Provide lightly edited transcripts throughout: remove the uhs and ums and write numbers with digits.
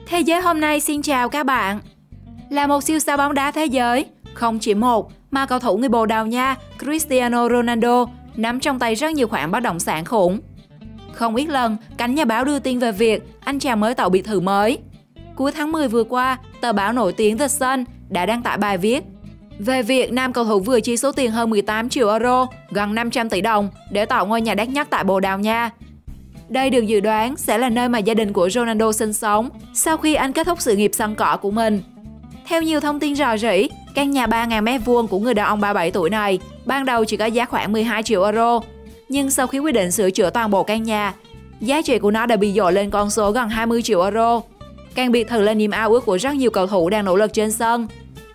Thế giới hôm nay xin chào các bạn. Là một siêu sao bóng đá thế giới, không chỉ một mà cầu thủ người Bồ Đào Nha Cristiano Ronaldo nắm trong tay rất nhiều khoản bất động sản khủng. Không ít lần, cánh nhà báo đưa tin về việc anh chàng mới tạo biệt thự mới. Cuối tháng 10 vừa qua, tờ báo nổi tiếng The Sun đã đăng tải bài viết về việc nam cầu thủ vừa chi số tiền hơn 18 triệu euro, gần 500 tỷ đồng để tạo ngôi nhà đắt nhất tại Bồ Đào Nha. Đây được dự đoán sẽ là nơi mà gia đình của Ronaldo sinh sống sau khi anh kết thúc sự nghiệp săn cỏ của mình. Theo nhiều thông tin rò rỉ, căn nhà 3.000 m² của người đàn ông 37 tuổi này ban đầu chỉ có giá khoảng 12 triệu euro. Nhưng sau khi quyết định sửa chữa toàn bộ căn nhà, giá trị của nó đã bị dội lên con số gần 20 triệu euro. Căn biệt thự là niềm ao ước của rất nhiều cầu thủ đang nỗ lực trên sân,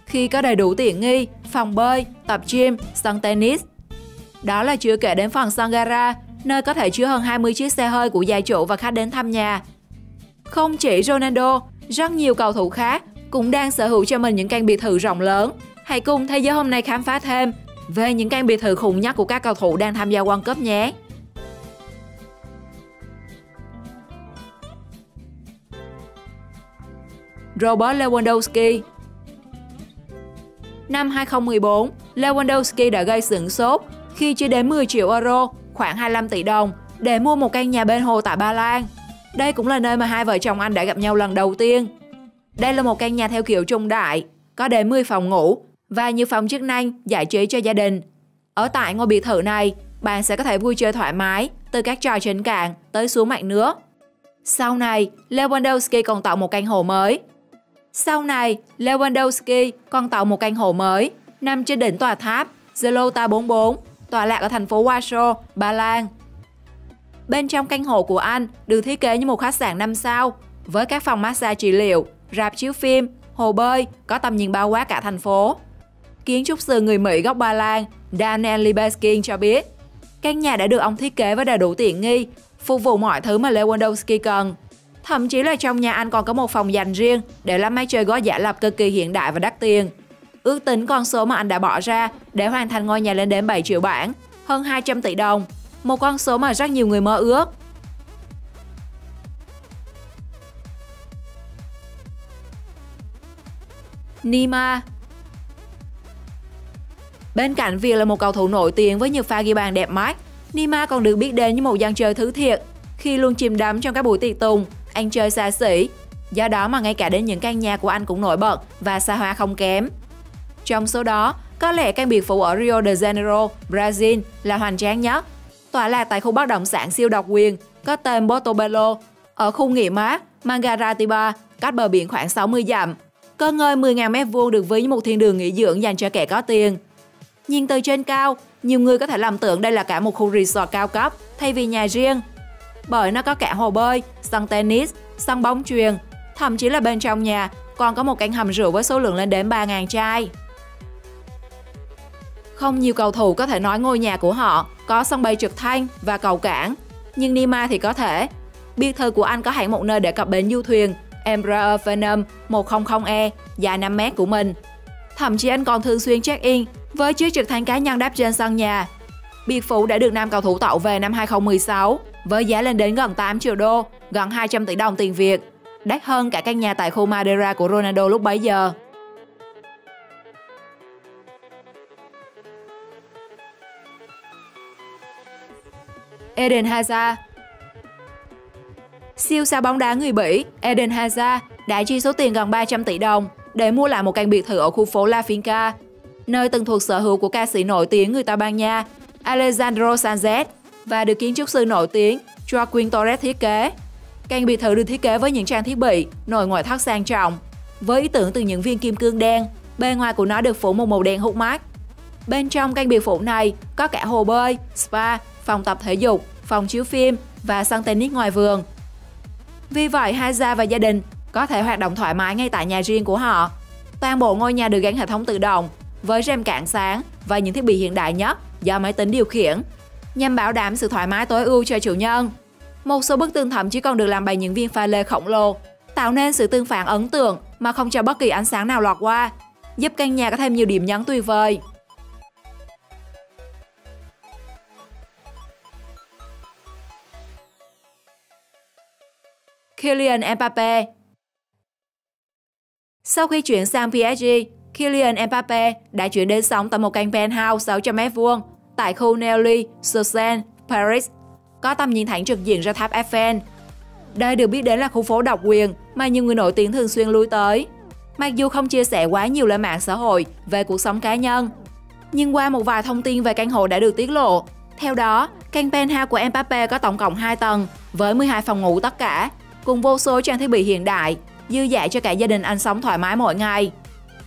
khi có đầy đủ tiện nghi, phòng bơi, tập gym, sân tennis. Đó là chưa kể đến phần sân gara, nơi có thể chứa hơn 20 chiếc xe hơi của gia chủ và khách đến thăm nhà. Không chỉ Ronaldo, rất nhiều cầu thủ khác cũng đang sở hữu cho mình những căn biệt thự rộng lớn. Hãy cùng Thế giới hôm nay khám phá thêm về những căn biệt thự khủng nhất của các cầu thủ đang tham gia World Cup nhé. Robert Lewandowski. Năm 2014, Lewandowski đã gây sửng sốt khi chỉ đến 10 triệu euro, khoảng 25 tỷ đồng, để mua một căn nhà bên hồ tại Ba Lan. Đây cũng là nơi mà hai vợ chồng anh đã gặp nhau lần đầu tiên. Đây là một căn nhà theo kiểu trung đại, có đến 10 phòng ngủ và nhiều phòng chức năng, giải trí cho gia đình. Ở tại ngôi biệt thự này, bạn sẽ có thể vui chơi thoải mái, từ các trò trên cạn tới xuống mặt nước. Sau này, Lewandowski còn tạo một căn hộ mới nằm trên đỉnh tòa tháp Zlota 44, tọa lạc ở thành phố Warsaw, Ba Lan. Bên trong căn hộ của anh được thiết kế như một khách sạn 5 sao, với các phòng massage trị liệu, rạp chiếu phim, hồ bơi, có tầm nhìn bao quát cả thành phố. Kiến trúc sư người Mỹ gốc Ba Lan Daniel Libeskind cho biết, căn nhà đã được ông thiết kế với đầy đủ tiện nghi, phục vụ mọi thứ mà Lewandowski cần. Thậm chí là trong nhà anh còn có một phòng dành riêng để làm máy chơi gói giả lập cực kỳ hiện đại và đắt tiền. Ước tính con số mà anh đã bỏ ra để hoàn thành ngôi nhà lên đến 7 triệu bảng, hơn 200 tỷ đồng, một con số mà rất nhiều người mơ ước. Neymar. Bên cạnh việc là một cầu thủ nổi tiếng với nhiều pha ghi bàn đẹp mắt, Neymar còn được biết đến như một dân chơi thứ thiệt. Khi luôn chìm đắm trong các buổi tiệc tùng, anh chơi xa xỉ. Do đó mà ngay cả đến những căn nhà của anh cũng nổi bật và xa hoa không kém. Trong số đó, có lẽ căn biệt phủ ở Rio de Janeiro, Brazil là hoành tráng nhất. Tọa lạc tại khu bất động sản siêu độc quyền có tên Portobello, ở khu nghỉ mát Mangaratiba, cách bờ biển khoảng 60 dặm. Có ngơi 10.000 m² được ví như một thiên đường nghỉ dưỡng dành cho kẻ có tiền. Nhìn từ trên cao, nhiều người có thể lầm tưởng đây là cả một khu resort cao cấp thay vì nhà riêng. Bởi nó có cả hồ bơi, sân tennis, sân bóng chuyền, thậm chí là bên trong nhà còn có một căn hầm rượu với số lượng lên đến 3.000 chai. Không nhiều cầu thủ có thể nói ngôi nhà của họ có sân bay trực thăng và cầu cảng, nhưng Neymar thì có thể. Biệt thự của anh có hẳn một nơi để cập bến du thuyền Embraer Phenom 100E dài 5 mét của mình. Thậm chí anh còn thường xuyên check-in với chiếc trực thăng cá nhân đáp trên sân nhà. Biệt phủ đã được nam cầu thủ tạo về năm 2016 với giá lên đến gần 8 triệu đô, gần 200 tỷ đồng tiền Việt, đắt hơn cả căn nhà tại khu Madeira của Ronaldo lúc bấy giờ. Eden Hazard. Siêu sao bóng đá người Bỉ Eden Hazard đã chi số tiền gần 300 tỷ đồng để mua lại một căn biệt thự ở khu phố La Finca, nơi từng thuộc sở hữu của ca sĩ nổi tiếng người Tây Ban Nha Alejandro Sanz và được kiến trúc sư nổi tiếng Joaquin Torres thiết kế. Căn biệt thự được thiết kế với những trang thiết bị nội ngoại thất sang trọng, với ý tưởng từ những viên kim cương đen. Bề ngoài của nó được phủ một màu đen hút mắt. Bên trong căn biệt phủ này có cả hồ bơi, spa, phòng tập thể dục, phòng chiếu phim và sân tennis ngoài vườn. Vì vậy, Hazard và gia đình có thể hoạt động thoải mái ngay tại nhà riêng của họ. Toàn bộ ngôi nhà được gắn hệ thống tự động với rèm cản sáng và những thiết bị hiện đại nhất do máy tính điều khiển, nhằm bảo đảm sự thoải mái tối ưu cho chủ nhân. Một số bức tường thậm chí còn được làm bằng những viên pha lê khổng lồ, tạo nên sự tương phản ấn tượng mà không cho bất kỳ ánh sáng nào lọt qua, giúp căn nhà có thêm nhiều điểm nhấn tuyệt vời. Kylian Mbappé. Sau khi chuyển sang PSG, Kylian Mbappé đã chuyển đến sống tại một căn penthouse 600m2 tại khu Neuilly-sur-Seine, Paris, có tầm nhìn thẳng trực diện ra tháp Eiffel. Đây được biết đến là khu phố độc quyền mà nhiều người nổi tiếng thường xuyên lui tới. Mặc dù không chia sẻ quá nhiều lên mạng xã hội về cuộc sống cá nhân, nhưng qua một vài thông tin về căn hộ đã được tiết lộ. Theo đó, căn penthouse của Mbappé có tổng cộng 2 tầng với 12 phòng ngủ tất cả, cùng vô số trang thiết bị hiện đại, dư dả cho cả gia đình anh sống thoải mái mỗi ngày.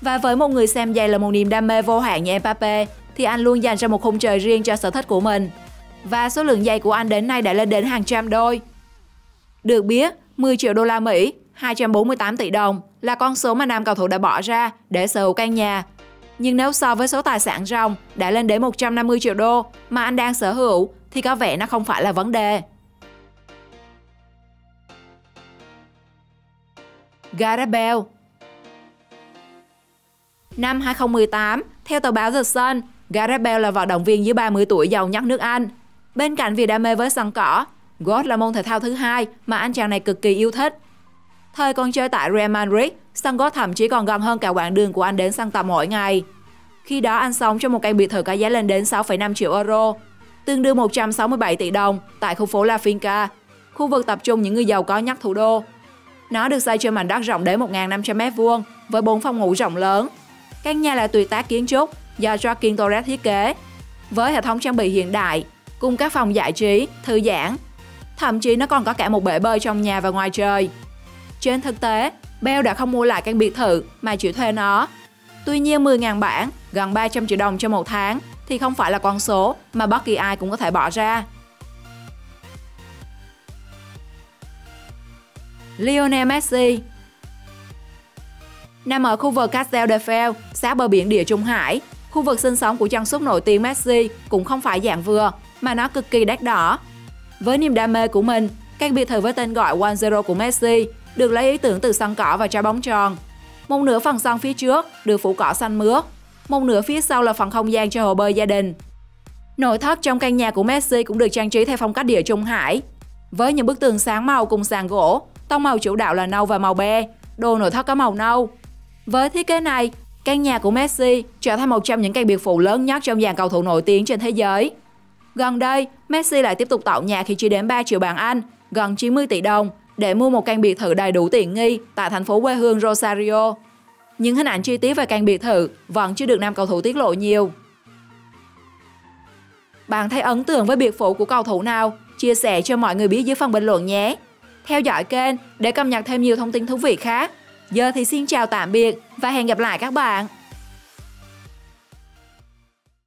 Và với một người xem giày là một niềm đam mê vô hạn như Mbappé, thì anh luôn dành ra một khung trời riêng cho sở thích của mình. Và số lượng giày của anh đến nay đã lên đến hàng trăm đôi. Được biết, 10 triệu đô la Mỹ, 248 tỷ đồng là con số mà nam cầu thủ đã bỏ ra để sở hữu căn nhà. Nhưng nếu so với số tài sản ròng đã lên đến 150 triệu đô mà anh đang sở hữu thì có vẻ nó không phải là vấn đề. Gareth Bale. Năm 2018, theo tờ báo The Sun, Gareth Bale là vận động viên dưới 30 tuổi giàu nhất nước Anh. Bên cạnh việc đam mê với sân cỏ, golf là môn thể thao thứ hai mà anh chàng này cực kỳ yêu thích. Thời còn chơi tại Real Madrid, sân golf thậm chí còn gần hơn cả quãng đường của anh đến sân tập mỗi ngày. Khi đó anh sống trong một căn biệt thự có giá lên đến 6,5 triệu euro, tương đương 167 tỷ đồng tại khu phố La Finca, khu vực tập trung những người giàu có nhất thủ đô. Nó được xây trên mảnh đất rộng đến 1.500m2 với 4 phòng ngủ rộng lớn. Căn nhà là tuyệt tác kiến trúc do Joaquin Torres thiết kế, với hệ thống trang bị hiện đại, cùng các phòng giải trí, thư giãn. Thậm chí nó còn có cả một bể bơi trong nhà và ngoài trời. Trên thực tế, Bale đã không mua lại căn biệt thự mà chỉ thuê nó. Tuy nhiên 10.000 bảng, gần 300 triệu đồng cho một tháng thì không phải là con số mà bất kỳ ai cũng có thể bỏ ra. Lionel Messi. Nằm ở khu vực Castel de Fel, sát bờ biển Địa Trung Hải, khu vực sinh sống của chân sút nổi tiếng Messi cũng không phải dạng vừa, mà nó cực kỳ đắt đỏ. Với niềm đam mê của mình, căn biệt thự với tên gọi 1-0 của Messi được lấy ý tưởng từ sân cỏ và trái bóng tròn. Một nửa phần sân phía trước được phủ cỏ xanh mướt, một nửa phía sau là phần không gian cho hồ bơi gia đình. Nội thất trong căn nhà của Messi cũng được trang trí theo phong cách Địa Trung Hải, với những bức tường sáng màu cùng sàn gỗ, tông màu chủ đạo là nâu và màu be, đồ nội thất có màu nâu. Với thiết kế này, căn nhà của Messi trở thành một trong những căn biệt phủ lớn nhất trong dàn cầu thủ nổi tiếng trên thế giới. Gần đây, Messi lại tiếp tục tạo nhà khi chi đến 3 triệu bảng Anh, gần 90 tỷ đồng, để mua một căn biệt thự đầy đủ tiện nghi tại thành phố quê hương Rosario. Những hình ảnh chi tiết về căn biệt thự vẫn chưa được nam cầu thủ tiết lộ nhiều. Bạn thấy ấn tượng với biệt phủ của cầu thủ nào? Chia sẻ cho mọi người biết dưới phần bình luận nhé! Theo dõi kênh để cập nhật thêm nhiều thông tin thú vị khác. Giờ thì xin chào tạm biệt và hẹn gặp lại các bạn!